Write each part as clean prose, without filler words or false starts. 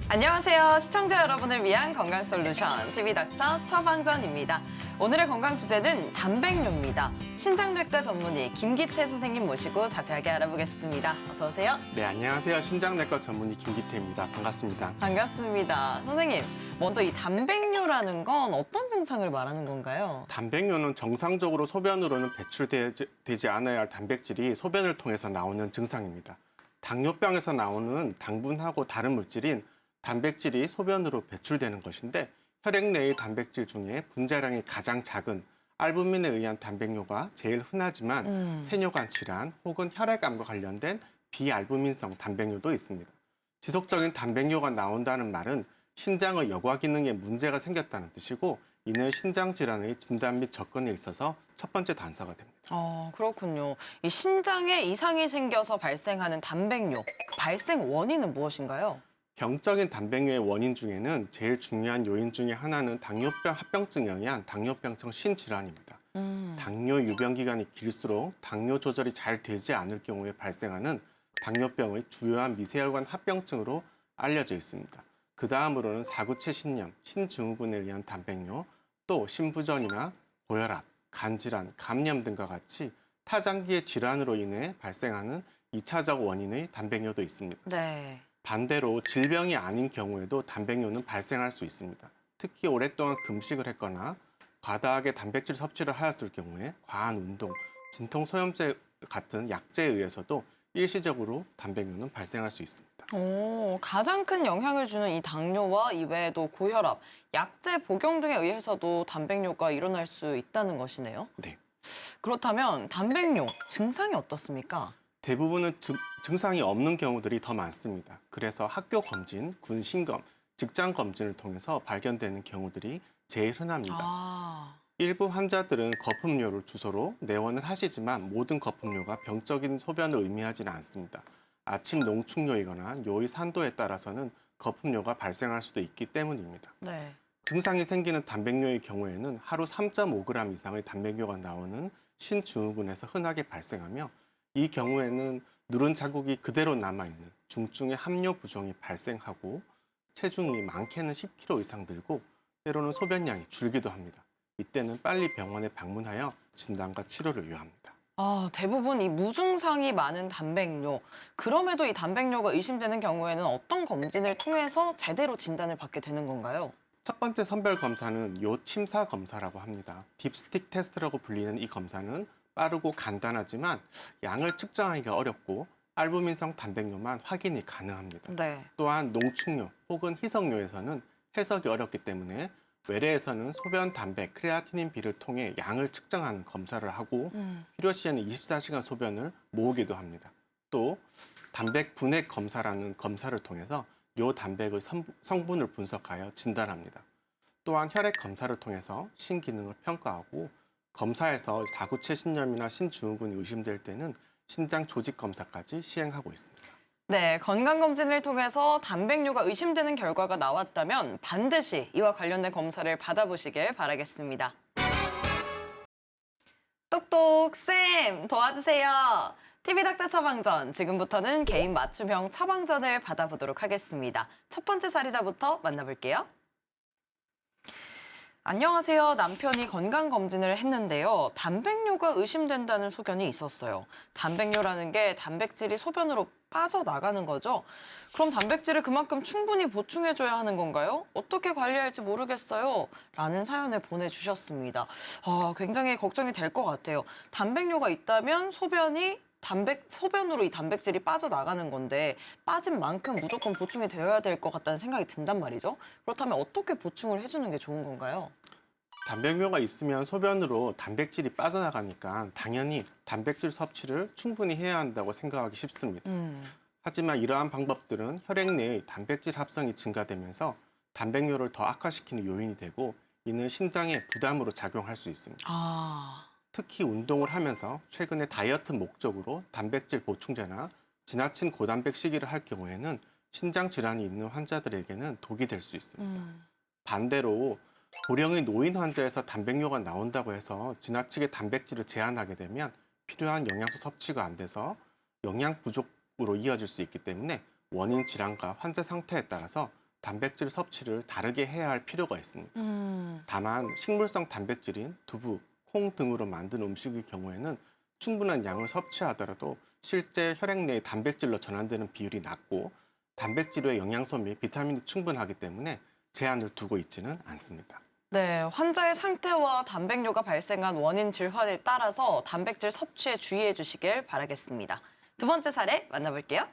안녕하세요. 시청자 여러분을 위한 건강 솔루션 TV닥터 처방전입니다. 오늘의 건강 주제는 단백뇨입니다. 신장내과 전문의 김기태 선생님 모시고 자세하게 알아보겠습니다. 어서 오세요. 네, 안녕하세요. 신장내과 전문의 김기태입니다. 반갑습니다. 반갑습니다. 선생님, 먼저 이 단백뇨라는 건 어떤 증상을 말하는 건가요? 단백뇨는 정상적으로 소변으로는 배출되지 않아야 할 단백질이 소변을 통해서 나오는 증상입니다. 당뇨병에서 나오는 당분하고 다른 물질인 단백질이 소변으로 배출되는 것인데 혈액 내의 단백질 중에 분자량이 가장 작은 알부민에 의한 단백뇨가 제일 흔하지만 세뇨관 질환 혹은 혈액암과 관련된 비알부민성 단백뇨도 있습니다. 지속적인 단백뇨가 나온다는 말은 신장의 여과 기능에 문제가 생겼다는 뜻이고 이는 신장 질환의 진단 및 접근에 있어서 첫 번째 단서가 됩니다. 그렇군요. 이 신장에 이상이 생겨서 발생하는 단백뇨, 그 발생 원인은 무엇인가요? 병적인 단백뇨의 원인 중에는 제일 중요한 요인 중에 하나는 당뇨병 합병증에 의한 당뇨병성 신질환입니다. 당뇨 유병 기간이 길수록 당뇨 조절이 잘 되지 않을 경우에 발생하는 당뇨병의 주요한 미세혈관 합병증으로 알려져 있습니다. 그 다음으로는 사구체 신염, 신증후군에 의한 단백뇨, 또 신부전이나 고혈압, 간질환, 감염 등과 같이 타장기의 질환으로 인해 발생하는 2차적 원인의 단백뇨도 있습니다. 네. 반대로 질병이 아닌 경우에도 단백뇨는 발생할 수 있습니다. 특히 오랫동안 금식을 했거나 과다하게 단백질 섭취를 하였을 경우에 과한 운동, 진통소염제 같은 약제에 의해서도 일시적으로 단백뇨는 발생할 수 있습니다. 가장 큰 영향을 주는 이 당뇨와 이외에도 고혈압, 약제 복용 등에 의해서도 단백뇨가 일어날 수 있다는 것이네요. 네. 그렇다면 단백뇨 증상이 어떻습니까? 대부분은 증상이 없는 경우들이 더 많습니다. 그래서 학교 검진, 군 신검, 직장 검진을 통해서 발견되는 경우들이 제일 흔합니다. 일부 환자들은 거품료를 주소로 내원을 하시지만 모든 거품료가 병적인 소변을 의미하지는 않습니다. 아침 농축료이거나 요의 산도에 따라서는 거품료가 발생할 수도 있기 때문입니다. 네. 증상이 생기는 단백뇨의 경우에는 하루 3.5g 이상의 단백뇨가 나오는 신증후군에서 흔하게 발생하며 이 경우에는 누른 자국이 그대로 남아있는 중증의 함뇨 부종이 발생하고 체중이 많게는 10kg 이상 들고 때로는 소변량이 줄기도 합니다. 이때는 빨리 병원에 방문하여 진단과 치료를 요합니다. 대부분 이 무증상이 많은 단백뇨. 그럼에도 이 단백뇨가 의심되는 경우에는 어떤 검진을 통해서 제대로 진단을 받게 되는 건가요? 첫 번째 선별 검사는 요침사 검사라고 합니다. 딥스틱 테스트라고 불리는 이 검사는 빠르고 간단하지만 양을 측정하기가 어렵고 알부민성 단백뇨만 확인이 가능합니다. 네. 또한 농축뇨 혹은 희석뇨에서는 해석이 어렵기 때문에 외래에서는 소변 담배, 크레아티닌 비를 통해 양을 측정하는 검사를 하고 필요시에는 24시간 소변을 모으기도 합니다. 또 단백 분해 검사라는 검사를 통해서 요 단백의 성분을 분석하여 진단합니다. 또한 혈액 검사를 통해서 신기능을 평가하고 검사에서 사구체 신염이나 신증후군이 의심될 때는 신장 조직 검사까지 시행하고 있습니다. 네, 건강검진을 통해서 단백뇨가 의심되는 결과가 나왔다면 반드시 이와 관련된 검사를 받아보시길 바라겠습니다. 똑똑쌤 도와주세요. TV닥터 처방전, 지금부터는 개인 맞춤형 처방전을 받아보도록 하겠습니다. 첫 번째 사례자부터 만나볼게요. 안녕하세요. 남편이 건강검진을 했는데요. 단백뇨가 의심된다는 소견이 있었어요. 단백뇨라는 게 단백질이 소변으로 빠져나가는 거죠? 그럼 단백질을 그만큼 충분히 보충해줘야 하는 건가요? 어떻게 관리할지 모르겠어요. 라는 사연을 보내주셨습니다. 굉장히 걱정이 될 것 같아요. 단백뇨가 있다면 소변으로 이 단백질이 빠져나가는 건데 빠진 만큼 무조건 보충이 되어야 될 것 같다는 생각이 든단 말이죠. 그렇다면 어떻게 보충을 해주는 게 좋은 건가요? 단백뇨가 있으면 소변으로 단백질이 빠져나가니까 당연히 단백질 섭취를 충분히 해야 한다고 생각하기 쉽습니다. 하지만 이러한 방법들은 혈액 내의 단백질 합성이 증가되면서 단백뇨를 더 악화시키는 요인이 되고 이는 신장에 부담으로 작용할 수 있습니다. 특히 운동을 하면서 최근에 다이어트 목적으로 단백질 보충제나 지나친 고단백 식이를 할 경우에는 신장 질환이 있는 환자들에게는 독이 될 수 있습니다. 반대로 고령의 노인 환자에서 단백뇨가 나온다고 해서 지나치게 단백질을 제한하게 되면 필요한 영양소 섭취가 안 돼서 영양 부족으로 이어질 수 있기 때문에 원인 질환과 환자 상태에 따라서 단백질 섭취를 다르게 해야 할 필요가 있습니다. 다만 식물성 단백질인 두부, 콩 등으로 만든 음식의 경우에는 충분한 양을 섭취하더라도 실제 혈액 내의 단백질로 전환되는 비율이 낮고 단백질의 영양소 및 비타민이 충분하기 때문에 제한을 두고 있지는 않습니다. 네, 환자의 상태와 단백뇨가 발생한 원인 질환에 따라서 단백질 섭취에 주의해 주시길 바라겠습니다. 두 번째 사례 만나볼게요.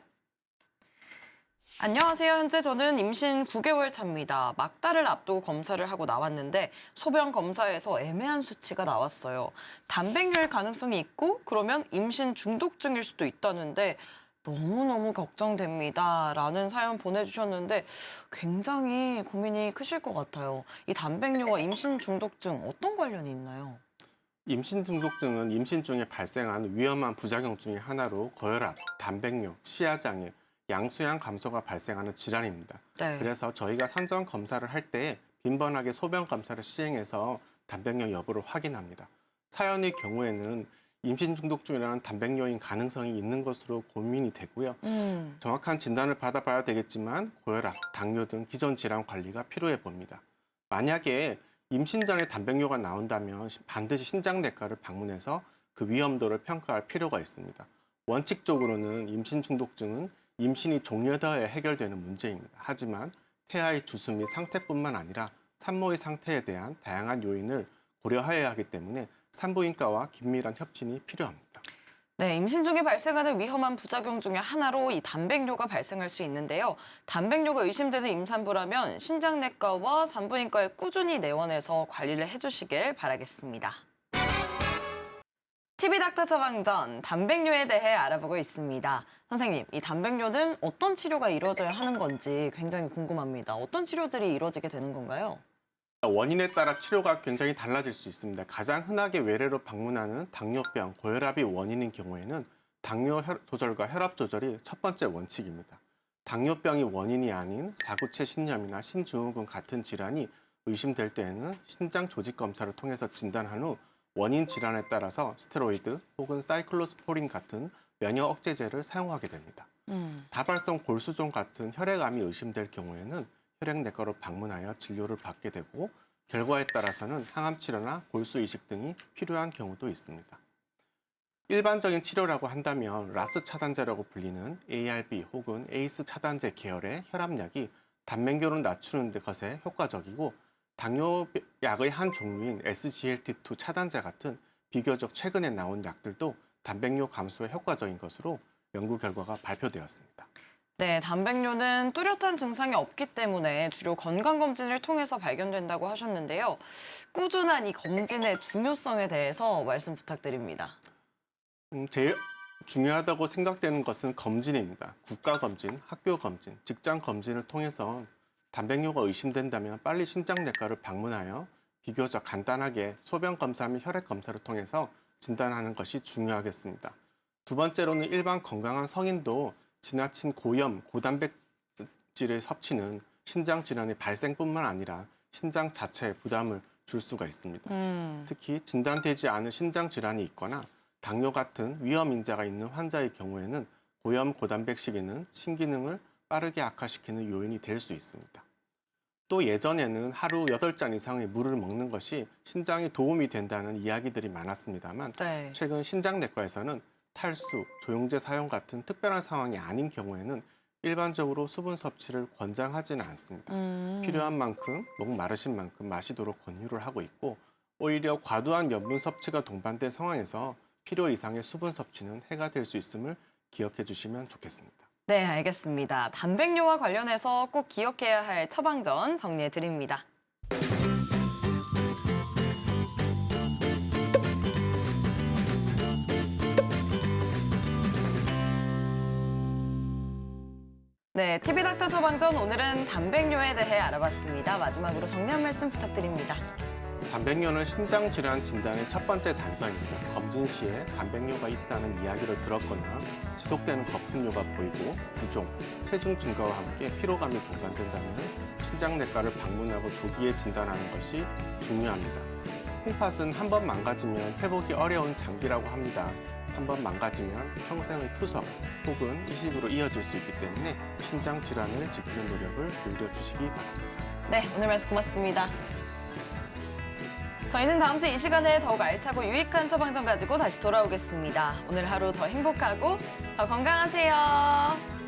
안녕하세요. 현재 저는 임신 9개월 차입니다. 막달을 앞두고 검사를 하고 나왔는데 소변 검사에서 애매한 수치가 나왔어요. 단백뇨일 가능성이 있고 그러면 임신 중독증일 수도 있다는데 너무너무 걱정됩니다. 라는 사연 보내주셨는데 굉장히 고민이 크실 것 같아요. 이 단백뇨와 임신 중독증 어떤 관련이 있나요? 임신 중독증은 임신 중에 발생하는 위험한 부작용 중에 하나로 고혈압, 단백뇨, 시야장애, 양수양 감소가 발생하는 질환입니다. 네. 그래서 저희가 산전 검사를 할 때 빈번하게 소변 검사를 시행해서 단백뇨 여부를 확인합니다. 사연의 경우에는 임신 중독증이라는 단백뇨인 가능성이 있는 것으로 고민이 되고요. 정확한 진단을 받아봐야 되겠지만 고혈압, 당뇨 등 기존 질환 관리가 필요해 봅니다. 만약에 임신 전에 단백뇨가 나온다면 반드시 신장내과를 방문해서 그 위험도를 평가할 필요가 있습니다. 원칙적으로는 임신 중독증은 임신이 종료되어야 해결되는 문제입니다. 하지만 태아의 주수 및 상태뿐만 아니라 산모의 상태에 대한 다양한 요인을 고려해야 하기 때문에 산부인과와 긴밀한 협진이 필요합니다. 네, 임신 중에 발생하는 위험한 부작용 중에 하나로 이 단백뇨가 발생할 수 있는데요. 단백뇨가 의심되는 임산부라면 신장내과와 산부인과에 꾸준히 내원해서 관리를 해주시길 바라겠습니다. TV닥터 처방전, 단백뇨에 대해 알아보고 있습니다. 선생님, 이 단백뇨는 어떤 치료가 이루어져야 하는 건지 굉장히 궁금합니다. 어떤 치료들이 이루어지게 되는 건가요? 원인에 따라 치료가 굉장히 달라질 수 있습니다. 가장 흔하게 외래로 방문하는 당뇨병, 고혈압이 원인인 경우에는 당뇨 조절과 혈압 조절이 첫 번째 원칙입니다. 당뇨병이 원인이 아닌 사구체 신염이나 신증후군 같은 질환이 의심될 때에는 신장 조직 검사를 통해서 진단한 후 원인 질환에 따라서 스테로이드 혹은 사이클로스포린 같은 면역 억제제를 사용하게 됩니다. 다발성 골수종 같은 혈액암이 의심될 경우에는 혈액내과로 방문하여 진료를 받게 되고 결과에 따라서는 항암 치료나 골수 이식 등이 필요한 경우도 있습니다. 일반적인 치료라고 한다면 라스 차단제라고 불리는 ARB 혹은 ACE 차단제 계열의 혈압약이 단백뇨를 낮추는 것에 효과적이고 당뇨약의 한 종류인 SGLT2 차단제 같은 비교적 최근에 나온 약들도 단백뇨 감소에 효과적인 것으로 연구 결과가 발표되었습니다. 네, 단백뇨는 뚜렷한 증상이 없기 때문에 주로 건강검진을 통해서 발견된다고 하셨는데요. 꾸준한 이 검진의 중요성에 대해서 말씀 부탁드립니다. 제일 중요하다고 생각되는 것은 검진입니다. 국가검진, 학교검진, 직장검진을 통해서 단백뇨가 의심된다면 빨리 신장내과를 방문하여 비교적 간단하게 소변검사 및 혈액검사를 통해서 진단하는 것이 중요하겠습니다. 두 번째로는 일반 건강한 성인도 지나친 고염, 고단백질의 섭취는 신장 질환의 발생뿐만 아니라 신장 자체에 부담을 줄 수가 있습니다. 특히 진단되지 않은 신장 질환이 있거나 당뇨 같은 위험 인자가 있는 환자의 경우에는 고염, 고단백 식이는 신기능을 빠르게 악화시키는 요인이 될 수 있습니다. 또 예전에는 하루 8잔 이상의 물을 먹는 것이 신장에 도움이 된다는 이야기들이 많았습니다만 네. 최근 신장내과에서는 탈수, 조영제 사용 같은 특별한 상황이 아닌 경우에는 일반적으로 수분 섭취를 권장하지는 않습니다. 필요한 만큼, 목 마르신 만큼 마시도록 권유를 하고 있고 오히려 과도한 염분 섭취가 동반된 상황에서 필요 이상의 수분 섭취는 해가 될 수 있음을 기억해 주시면 좋겠습니다. 네, 알겠습니다. 단백뇨와 관련해서 꼭 기억해야 할 처방전 정리해 드립니다. 네, TV닥터 처방전 오늘은 단백뇨에 대해 알아봤습니다. 마지막으로 정리 한 말씀 부탁드립니다. 단백뇨는 신장 질환 진단의 첫 번째 단서입니다. 검진 시에 단백뇨가 있다는 이야기를 들었거나 지속되는 거품료가 보이고 부종, 체중 증가와 함께 피로감이 동반된다면 신장내과를 방문하고 조기에 진단하는 것이 중요합니다. 콩팥은 한 번 망가지면 회복이 어려운 장기라고 합니다. 한번 망가지면 평생의 투석 혹은 이식으로 이어질 수 있기 때문에 신장 질환을 지키는 노력을 기울여 주시기 바랍니다. 네, 오늘 말씀 고맙습니다. 저희는 다음 주 이 시간에 더욱 알차고 유익한 처방전 가지고 다시 돌아오겠습니다. 오늘 하루 더 행복하고 더 건강하세요.